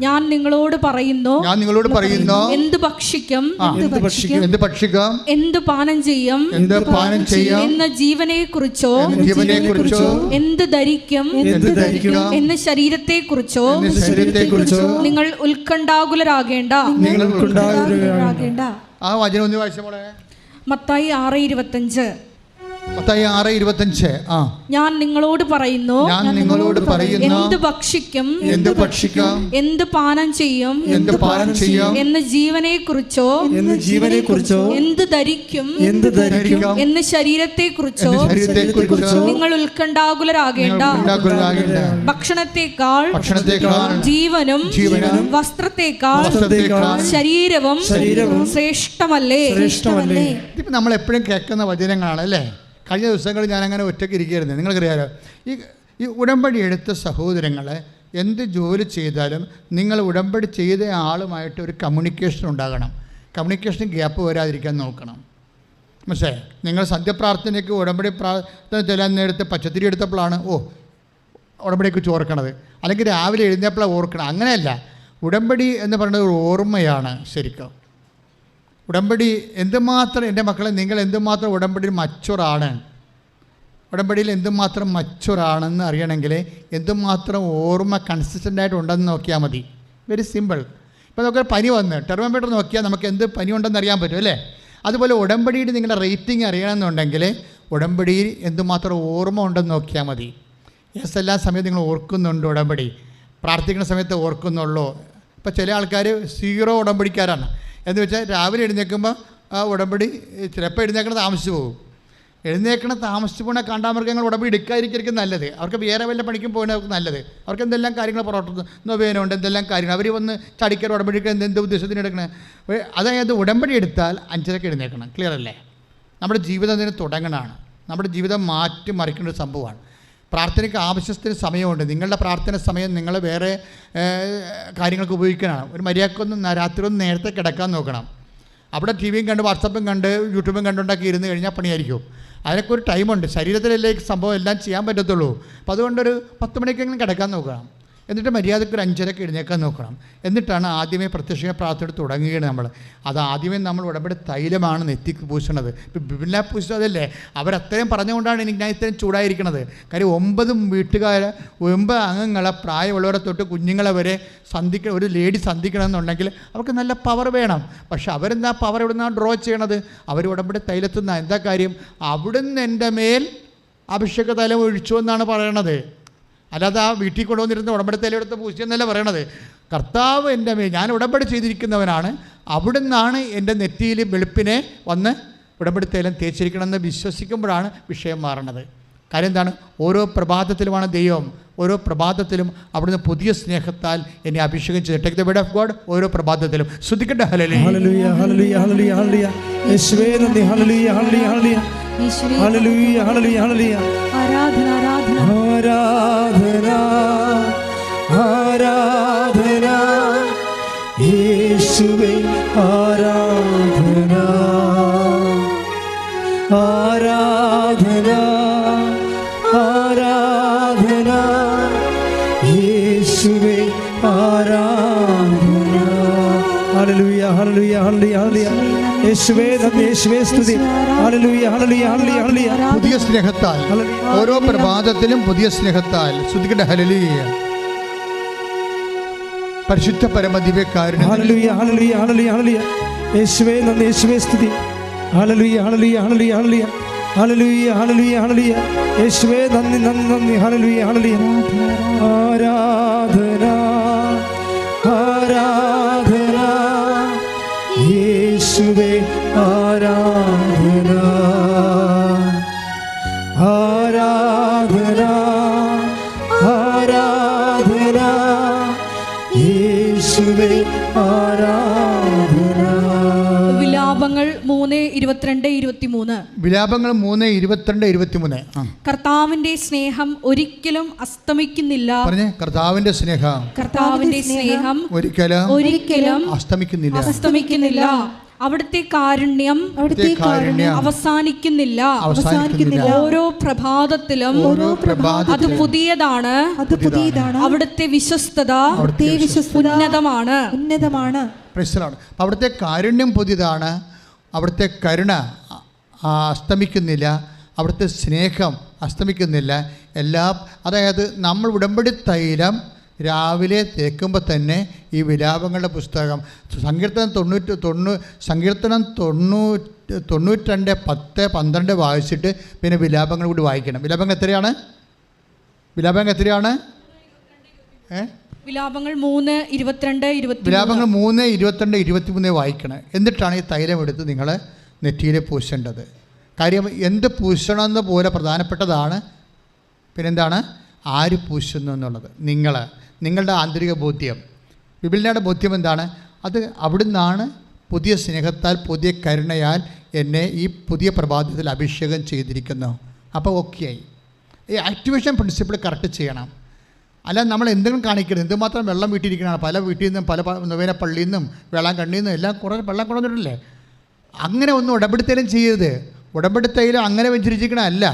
S2: ഞാൻ നിങ്ങളോട് പറയുന്നു, എന്ത് ഭക്ഷിക്കും, എന്ത് പാനം ചെയ്യും എന്ന ജീവനെ കുറിച്ചോ എന്ത് ധരിക്കും എന്ന ശരീരത്തെ കുറിച്ചോ നിങ്ങൾ ഉത്കണ്ഠാകുലരാകേണ്ട.
S3: ആ വചനം ഒന്ന് വായിച്ച മോളെ.
S2: മത്തായി 6:25.
S3: മത്തായി 6:25.
S2: ഞാൻ നിങ്ങളോട് പറയുന്നു, എന്ത് ഭക്ഷിക്കും, എന്ത് പാനം ചെയ്യും എന്ന ജീവനെ കുറിച്ചോ എന്ത് ധരിക്കും എന്ന ശരീരത്തെ കുറിച്ചോ നിങ്ങൾ ഉത്കണ്ഠാകുലരാകേണ്ട. ഭക്ഷണത്തെക്കാൾ ജീവനും വസ്ത്രത്തെക്കാൾ ശരീരവും ശ്രേഷ്ഠമല്ലേ.
S3: ഇതിപ്പോൾ നമ്മൾ എപ്പോഴും കേൾക്കുന്ന വചനങ്ങളാണ് അല്ലേ. കഴിഞ്ഞ ദിവസങ്ങളിൽ ഞാനങ്ങനെ ഒറ്റയ്ക്ക് ഇരിക്കുകയായിരുന്നു. നിങ്ങൾക്കറിയാലോ, ഈ ഉടമ്പടി എടുത്ത സഹോദരങ്ങളെ എന്ത് ജോലി ചെയ്താലും നിങ്ങൾ ഉടമ്പടി ചെയ്ത ആളുമായിട്ട് ഒരു കമ്മ്യൂണിക്കേഷൻ ഉണ്ടാകണം. കമ്മ്യൂണിക്കേഷൻ ഗ്യാപ്പ് വരാതിരിക്കാൻ നോക്കണം. മനസ്സിലായി? നിങ്ങൾ സന്ധ്യപ്രാർത്ഥനയ്ക്ക് ഉടമ്പടി പ്രാർത്ഥന ചെല്ലാൻ നേരത്തെ പച്ചത്തിരി എടുത്തപ്പോഴാണ് ഉടമ്പടിക്ക് ഓർക്കണത്, അല്ലെങ്കിൽ രാവിലെ എഴുന്നേപ്പോഴാണ് ഓർക്കണം. അങ്ങനെയല്ല. ഉടമ്പടി എന്ന് പറയുന്നത് ഒരു ഓർമ്മയാണ്. ശരിക്കും ഉടമ്പടി എന്തുമാത്രം, എൻ്റെ മക്കളെ, നിങ്ങൾ എന്തുമാത്രം ഉടമ്പടിയിൽ മച്ചുറാണ്, ഉടമ്പടിയിൽ എന്തുമാത്രം മച്ചുറാണെന്ന് അറിയണമെങ്കിൽ എന്തുമാത്രം ഓർമ്മ കൺസിസ്റ്റൻ്റായിട്ട് ഉണ്ടെന്ന് നോക്കിയാൽ മതി. Very simple. ഇപ്പോൾ നമുക്ക് പനി വന്ന് ടെർമോമീറ്റർ നോക്കിയാൽ നമുക്ക് എന്ത് പനി ഉണ്ടെന്ന് അറിയാൻ പറ്റും അല്ലേ. അതുപോലെ ഉടമ്പടിയിൽ നിങ്ങളുടെ റേറ്റിംഗ് അറിയണമെന്നുണ്ടെങ്കിൽ ഉടമ്പടിയിൽ എന്തുമാത്രം ഓർമ്മ ഉണ്ടെന്ന് നോക്കിയാൽ മതി. എല്ലാ സമയത്തും നിങ്ങൾ ഓർക്കുന്നുണ്ട്, ഉടമ്പടി പ്രാർത്ഥിക്കുന്ന സമയത്ത് ഓർക്കുന്നുള്ളൂ. ഇപ്പോൾ ചില ആൾക്കാർ 0 ഉടമ്പടിക്കാരാണ്. എന്ന് വെച്ചാൽ രാവിലെ എഴുന്നേൽക്കുമ്പോൾ ആ ഉടമ്പടി ചിലപ്പോൾ എഴുന്നേൽക്കണം താമസിച്ച് പോകും. എഴുന്നേൽക്കണം താമസിച്ച് പോകുന്ന കാണ്ടാമൃഗങ്ങൾ ഉടമ്പടി എടുക്കാതിരിക്കും നല്ലത്. അവർക്ക് വേറെ വല്ല പണിക്കും പോകുന്നവർക്ക് നല്ലത്. അവർക്ക് എന്തെല്ലാം കാര്യങ്ങൾ പുറത്തു നൊവേനുണ്ട്, എന്തെല്ലാം കാര്യങ്ങൾ അവർ വന്ന് ചടിക്കൽ ഉടമ്പടിക്ക് എന്ത് ഉദ്ദേശത്തിന് എടുക്കണേ. അതായത് ഉടമ്പടി എടുത്താൽ 5:30 എഴുന്നേൽക്കണം. ക്ലിയർ അല്ലേ? നമ്മുടെ ജീവിതത്തിന് തുടങ്ങണമാണ്. നമ്മുടെ ജീവിതം മാറ്റി മറിക്കേണ്ട ഒരു സംഭവമാണ്. പ്രാർത്ഥനയ്ക്ക് ആവശ്യത്തിന് സമയമുണ്ട്. നിങ്ങളുടെ പ്രാർത്ഥന സമയം നിങ്ങൾ വേറെ കാര്യങ്ങൾക്ക് ഉപയോഗിക്കാനാണ്. ഒരു മര്യാദക്കൊന്നും രാത്രി ഒന്ന് നേരത്തെ കിടക്കാൻ നോക്കണം. അവിടെ TVയും കണ്ട് വാട്സപ്പും കണ്ട് യൂട്യൂബും കണ്ടുണ്ടാക്കി ഇരുന്ന് കഴിഞ്ഞാൽ പണിയായിരിക്കും. അതിനൊക്കെ ഒരു ടൈമുണ്ട്. ശരീരത്തിലേക്ക് സംഭവം എല്ലാം ചെയ്യാൻ പറ്റത്തുള്ളൂ. അപ്പോൾ അതുകൊണ്ടൊരു 10 മണിക്കെങ്കിലും കിടക്കാൻ നോക്കണം. എന്നിട്ട് മര്യാദയ്ക്ക് ഒരു 5:30 എഴുന്നേക്കാൻ നോക്കണം. എന്നിട്ടാണ് ആദ്യമേ പ്രത്യക്ഷ പ്രാർത്ഥന തുടങ്ങുകയാണ് നമ്മൾ. അത് ആദ്യമേ നമ്മൾ ഉടമ്പടി തൈലമാണ് നെറ്റിക്ക് പൂശണത്. ഇപ്പം ബിബില പൂശ അതല്ലേ, അവരത്രയും പറഞ്ഞുകൊണ്ടാണ് ഞാൻ ഇത്രയും ചൂടായിരിക്കണത്. കാര്യം 9 വീട്ടുകാരെ 9 അംഗങ്ങളെ പ്രായമുള്ളവരെ തൊട്ട് കുഞ്ഞുങ്ങളെ വരെ ഒരു ലേഡി സന്ധിക്കണമെന്നുണ്ടെങ്കിൽ അവർക്ക് നല്ല പവർ വേണം. പക്ഷെ അവരെന്താ പവർ എവിടെ നിന്നാണ് ഡ്രോ ചെയ്യണത്? അവർ ഉടമ്പടി തൈലത്തുനിന്ന്. എന്താ കാര്യം? അവിടുന്ന് എൻ്റെ മേൽ അഭിഷേക തൈലം ഒഴിച്ചു എന്നാണ് പറയണത്. അല്ലാതെ ആ വീട്ടിൽ കൊണ്ടുവന്നിരുന്ന ഉടമ്പടി തൈലം എടുത്ത് പൂശിയെന്നല്ല പറയണത്. കർത്താവ് എൻ്റെ മേൽ, ഞാൻ ഉടമ്പടി ചെയ്തിരിക്കുന്നവനാണ്, അവിടുന്നാണ് എൻ്റെ നെറ്റിയിൽ വെളുപ്പിനെ വന്ന് ഉടമ്പടി തൈലം തേച്ചിരിക്കണമെന്ന് വിശ്വസിക്കുമ്പോഴാണ് വിഷയം മാറണത്. കാര്യം എന്താണ്? ഓരോ പ്രഭാതത്തിലുമാണ് ദൈവം, ഓരോ പ്രഭാതത്തിലും അവിടുന്ന് പുതിയ സ്നേഹത്താൽ എന്നെ അഭിഷേകം ചെയ്ത് take the word of God. ഓരോ പ്രഭാതത്തിലും ശ്രദ്ധിക്കട്ടെ. Hallelujah
S1: hallelujah hallelujah hallelujah hallelujah യേശുവേ നന്ദി. Hallelujah hallelujah hallelujah hallelujah hallelujah hallelujah.
S2: ആരാധന ആരാധന
S1: ആരാധന ആരാധന യേശുവേ ആരാധന ആരാധന ആരാധന യേശുവേ ആരാധന. ഹല്ലേലൂയ ഹല്ലേലൂയ ഹല്ലേലൂയ ഹല്ലേലൂയ യേശുവേ നന്ദി, യേശുവേ സ്തുതി. Hallelujah hallelujah hallelujah hallelujah.
S3: പുതിയ സ്നേഹത്താൽ ഓരോ പ്രഭാതത്തിലും പുതിയ സ്നേഹത്താൽ ശ്രദ്ധിക്കട്ടെ. ഹല്ലേലൂയ. പരിശുദ്ധ പരമദിവ്യകാരുണ്യം.
S1: ഹല്ലേലൂയ ഹല്ലേലൂയ ഹല്ലേലൂയ ഹല്ലേലൂയ യേശുവേ നന്ദി, യേശുവേ സ്തുതി. Hallelujah hallelujah hallelujah hallelujah hallelujah hallelujah hallelujah യേശുവേ നന്ദി നന്ദി നന്ദി. Hallelujah hallelujah. ആരാധന ആരാധന യേശുവേ ആരാധന ആരാധന ആരാധന യേശുവേ ആരാധന.
S2: വിലാപങ്ങൾ 3:22-23.
S3: വിലാപങ്ങൾ 3:22-23.
S2: കർത്താവിന്റെ സ്നേഹം ഒരിക്കലും അസ്തമിക്കുന്നില്ല.
S3: പറഞ്ഞേ, കർത്താവിന്റെ സ്നേഹം
S2: ഒരിക്കലും
S3: അസ്തമിക്കുന്നില്ല.
S2: അവിടുത്തെ കാരുണ്യം അവസാനിക്കുന്നില്ല. ഓരോ പ്രഭാതത്തിലും അത് പുതിയതാണ്. അവിടുത്തെ വിശ്വസ്തത ഉന്നതമാണ്.
S3: അവിടുത്തെ കാരുണ്യം പുതിയതാണ്, അവിടുത്തെ കരുണ അസ്തമിക്കുന്നില്ല, അവിടുത്തെ സ്നേഹം അസ്തമിക്കുന്നില്ല. അതായത് നമ്മൾ ഉടമ്പടി തൈലം രാവിലെ തേക്കുമ്പോൾ തന്നെ ഈ വിലാപങ്ങളുടെ പുസ്തകം സങ്കീർത്തനം 92:10-12 വായിച്ചിട്ട് പിന്നെ വിലാപങ്ങൾ കൂടി വായിക്കണം. വിലാപങ്ങൾ എത്രയാണ്? വിലാപങ്ങൾ 3:22-23 വായിക്കണം. എന്നിട്ടാണ് ഈ തൈലം എടുത്ത് നിങ്ങൾ നെറ്റിയിൽ പൂശേണ്ടത്. കാര്യം എന്ത് പൂശണമെന്ന് പോലെ പ്രധാനപ്പെട്ടതാണ് പിന്നെന്താണ് ആര് പൂശുന്നു എന്നുള്ളത്. നിങ്ങളുടെ ആന്തരിക ബോധ്യം. ബിബിലിനയുടെ ബോധ്യം എന്താണ്? അത് അവിടുന്നാണ് പുതിയ സ്നേഹത്താൽ പുതിയ കരുണയാൽ എന്നെ ഈ പുതിയ പ്രഭാതത്തിൽ അഭിഷേകം ചെയ്തിരിക്കുന്നു. അപ്പോൾ ഓക്കെയായി. ഈ ആക്ടിവേഷൻ പ്രിൻസിപ്പിൾ കറക്റ്റ് ചെയ്യണം. അല്ല നമ്മൾ എന്തെങ്കിലും കാണിക്കരുത്. എന്തുമാത്രം വെള്ളം വീട്ടിയിരിക്കണമാണ്. പല വീട്ടിൽ നിന്നും പല നൊവേന പള്ളിയിൽ നിന്നും വേളാങ്കണ്ണിയിൽ നിന്നും എല്ലാം കുറേ വെള്ളം കൊണ്ടുവന്നിട്ടില്ലേ? അങ്ങനെ ഒന്നും ഉടമ്പടി തൈലം ചെയ്യരുത്. ഉടമ്പടി തൈലം അങ്ങനെ വെച്ചിരിക്കണമല്ല.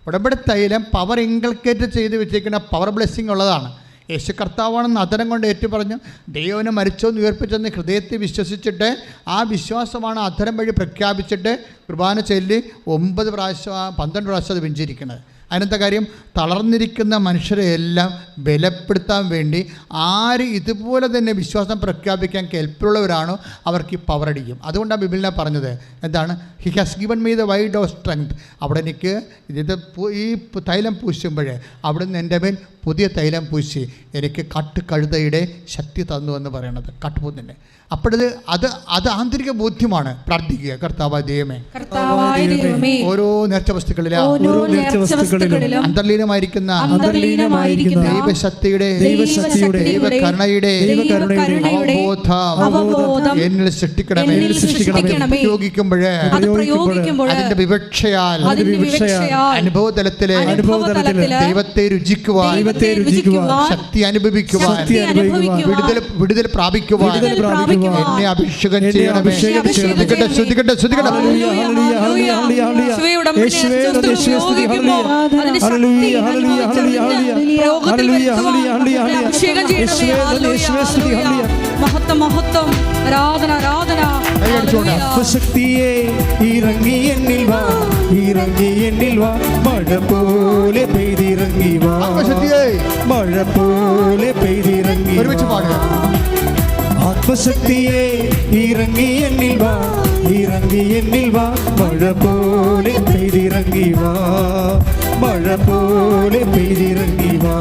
S3: ഉടമ്പടി തൈലം പവർ ഇൻകൾക്കേറ്റ് ചെയ്ത് വെച്ചിരിക്കുന്ന പവർ ബ്ലെസ്സിങ് ഉള്ളതാണ്. യേശു കർത്താവാണെന്ന് അതരം കൊണ്ട് ഏറ്റുപറഞ്ഞു ദൈവനെ മരിച്ചോന്ന് ഉയർപ്പിച്ചെന്ന് ഹൃദയത്തിൽ വിശ്വസിച്ചിട്ട് ആ വിശ്വാസമാണ് അധരം വഴി പ്രഖ്യാപിച്ചിട്ട് കുർബാന ചൊല്ലി 9 പ്രാവശ്യം 12 പ്രാവശ്യം അത് വെഞ്ചിരിക്കുന്നത്. അതിനത്തെ കാര്യം തളർന്നിരിക്കുന്ന മനുഷ്യരെ എല്ലാം ബലപ്പെടുത്താൻ വേണ്ടി ആര് ഇതുപോലെ തന്നെ വിശ്വാസം പ്രഖ്യാപിക്കാൻ കെൽപ്പുള്ളവരാണോ അവർക്ക് ഈ പവർ അടിക്കും. അതുകൊണ്ടാണ് ബിബിലിനെ പറഞ്ഞത് എന്താണ്? He has given me the wide of strength. അവിടെ എനിക്ക് ഈ തൈലം പൂശുമ്പോഴേ അവിടുന്ന് എൻ്റെ മേൽ പുതിയ തൈലം പൂശി എനിക്ക് കഴുതയുടെ ശക്തി തന്നു എന്ന് പറയണത് കാട്ടുപോത്തിൻ്റെ. അത് ആന്തരിക ബോധ്യമാണ്. പ്രാർത്ഥിക്കുക, കർത്താവായ ദൈവമേ ഓരോ നേർച്ച വസ്തുക്കളിലും അന്തർലീനമായിരിക്കുന്ന ദൈവശക്തിയുടെ ദൈവകരുണയുടെ അവബോധം എന്നിൽ സൃഷ്ടിക്കണമേ. ഉപയോഗിക്കുമ്പോഴേ അതിന്റെ വിവക്ഷയാൽ അനുഭവതലത്തിലെ ദൈവത്തെ രുചിക്കുവാൻ
S1: ദൈവത്തെ രുചിക്കുവാൻ,
S3: ശക്തി അനുഭവിക്കുവാൻ,
S1: ശക്തി അനുഭവിക്കുവാൻ,
S3: വിടുതൽ പ്രാപിക്കുവാൻ
S1: വിടുതൽ പ്രാപിക്കുവാൻ
S3: എന്നെ അഭിഷേകം
S1: എന്നെ
S3: ചെയ്യണമേ.
S1: അഭിഷേകം ചെയ്യണമേ.
S3: ശ്രദ്ധിക്കട്ടെ, ശ്രദ്ധിക്കട്ടെ, ശ്രദ്ധിക്കട്ടെ.
S1: Hallelujah, hallelujah, hallelujah, hallelujah. യേശുവേ നന്ദി, യേശുവേ സ്തുതി. Hallelujah, hallelujah, hallelujah, hallelujah, hallelujah, hallelujah, hallelujah, hallelujah. യേശുവേ നന്ദി, യേശുവേ സ്തുതി. ഹല്ലേലൂയ.
S2: മഹത്വം മഹത്വം, ആരാധന ആരാധന.
S1: ആത്മശക്തിയെ ഇറങ്ങി എന്നിൽ വാ, ഇറങ്ങി എന്നിൽ വാ, മഴ പോലെ പെയ്തിറങ്ങി വാ,
S3: ആത്മശക്തിയെ
S1: മഴ പോലെ പെയ്തിറങ്ങി വാ.
S3: ഒരുമിച്ച് പാടുക.
S1: ആത്മശക്തിയെ ഇറങ്ങി എന്നിൽ വാ, ഇറങ്ങി എന്നിൽ വാ, മഴ പോലെ പെയ്തിറങ്ങി വാ, മഴ പോലെ പെയ്തിറങ്ങി വാ.